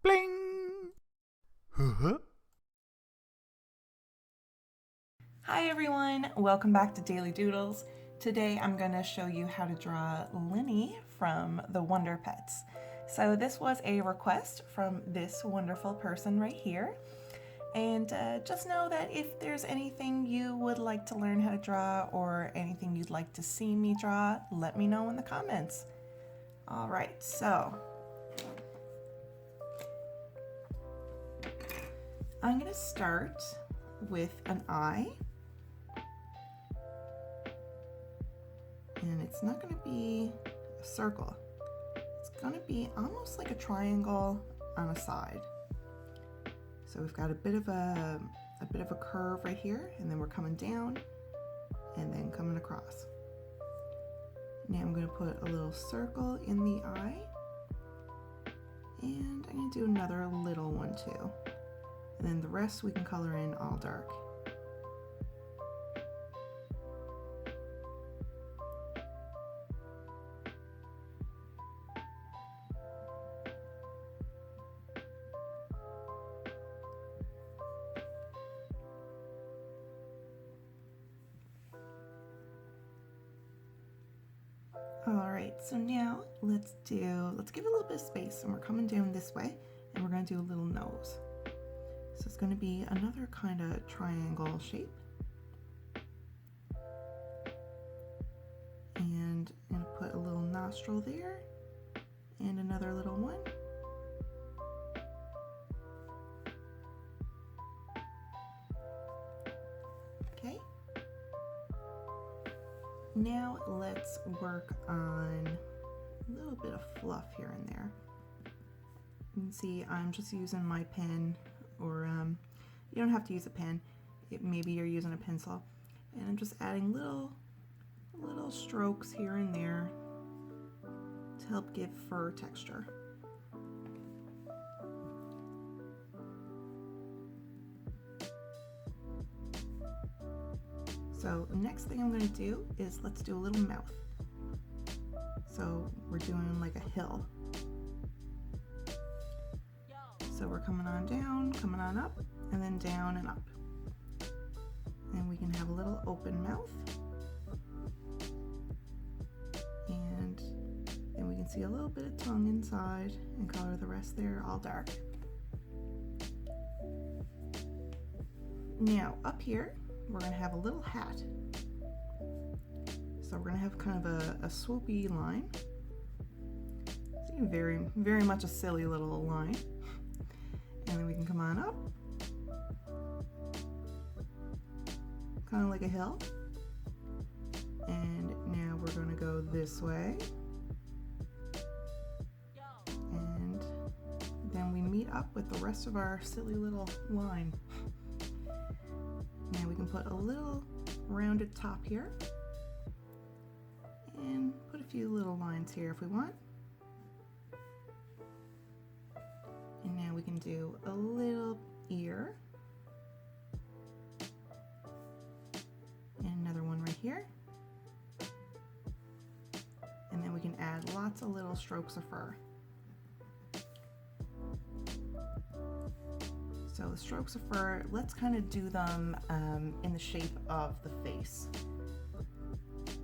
Bling! Huh? Hi everyone, welcome back to Daily Doodles. Today I'm going to show you how to draw Linny from the Wonder Pets. So this was a request from this wonderful person right here. And just know that if there's anything you would like to learn how to draw or anything you'd like to see me draw, let me know in the comments. All right, so I'm going to start with an eye. And it's not going to be a circle. It's going to be almost like a triangle on a side. So we've got a bit of a curve right here, and then we're coming down and then coming across. Now I'm going to put a little circle in the eye, and I'm going to do another little one too. And then the rest we can color in all dark. All right, so now let's give it a little bit of space, and we're coming down this way, and we're going to do a little nose. So it's going to be another kind of triangle shape. And I'm going to put a little nostril there, and another little one. Okay. Now let's work on a little bit of fluff here and there. You can see I'm just using my pen, or you don't have to use a pen. Maybe you're using a pencil. And I'm just adding little strokes here and there to help give fur texture. So the next thing I'm going to do is let's do a little mouth. So we're doing like a hill. So we're coming on down, coming on up, and then down and up. And we can have a little open mouth. And then we can see a little bit of tongue inside and color the rest there all dark. Now up here, we're going to have a little hat. So we're going to have kind of a swoopy line. See, very much a silly little line. And then we can come on up, kind of like a hill. And now we're going to go this way. And then we meet up with the rest of our silly little line. Now we can put a little rounded top here and put a few little lines here if we want. And now we can do a little ear and another one right here. And then we can add lots of little strokes of fur. So the strokes of fur, let's kind of do them in the shape of the face.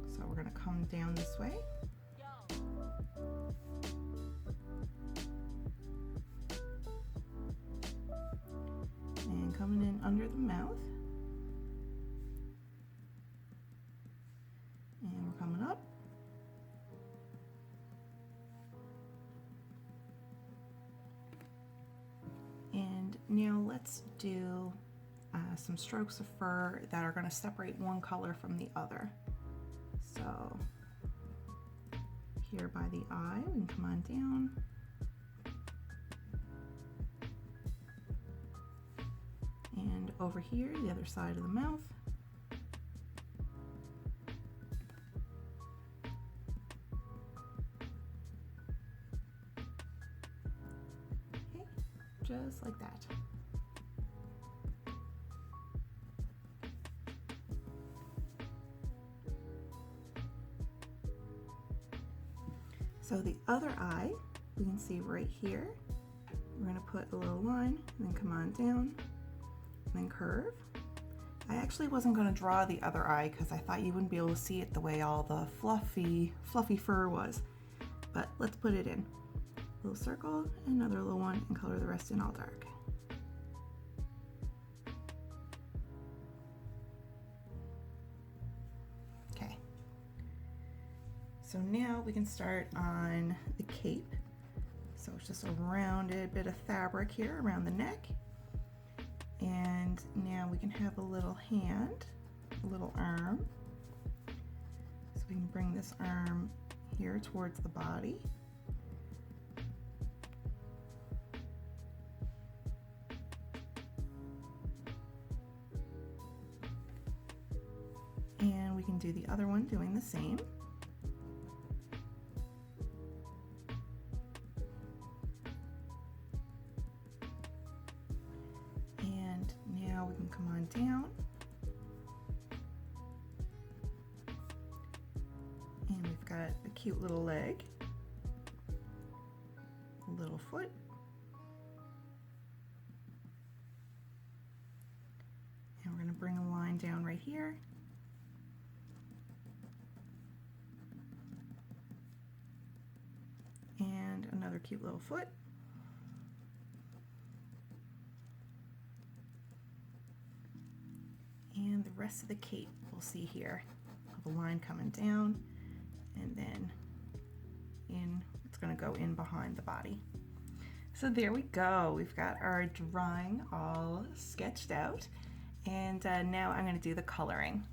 So we're going to come down this way. And coming in under the mouth. And we're coming up. And now let's do some strokes of fur that are going to separate one color from the other. So here by the eye, we can come on down. And over here, the other side of the mouth. Okay, just like that. So the other eye, we can see right here, We're going to put a little line and then come on down and then curve. I actually wasn't going to draw the other eye because I thought you wouldn't be able to see it the way all the fluffy fur was. But let's put it in. A little circle, another little one, and color the rest in all dark. Okay. So now we can start on the cape. So it's just a rounded bit of fabric here around the neck. And now we can have a little hand, a little arm. So we can bring this arm here towards the body. And we can do the other one doing the same. And now we can come on down. And we've got a cute little leg, a little foot, and we're going to bring a line down right here. And another cute little foot. And the rest of the cape we'll see here. Have a line coming down and then in, it's going to go in behind the body. So there we go. We've got our drawing all sketched out, and now I'm going to do the coloring.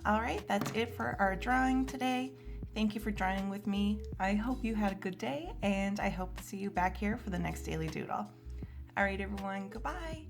All right, that's it for our drawing today. Thank you for drawing with me. I hope you had a good day, and I hope to see you back here for the next Daily Doodle. All right, everyone, goodbye.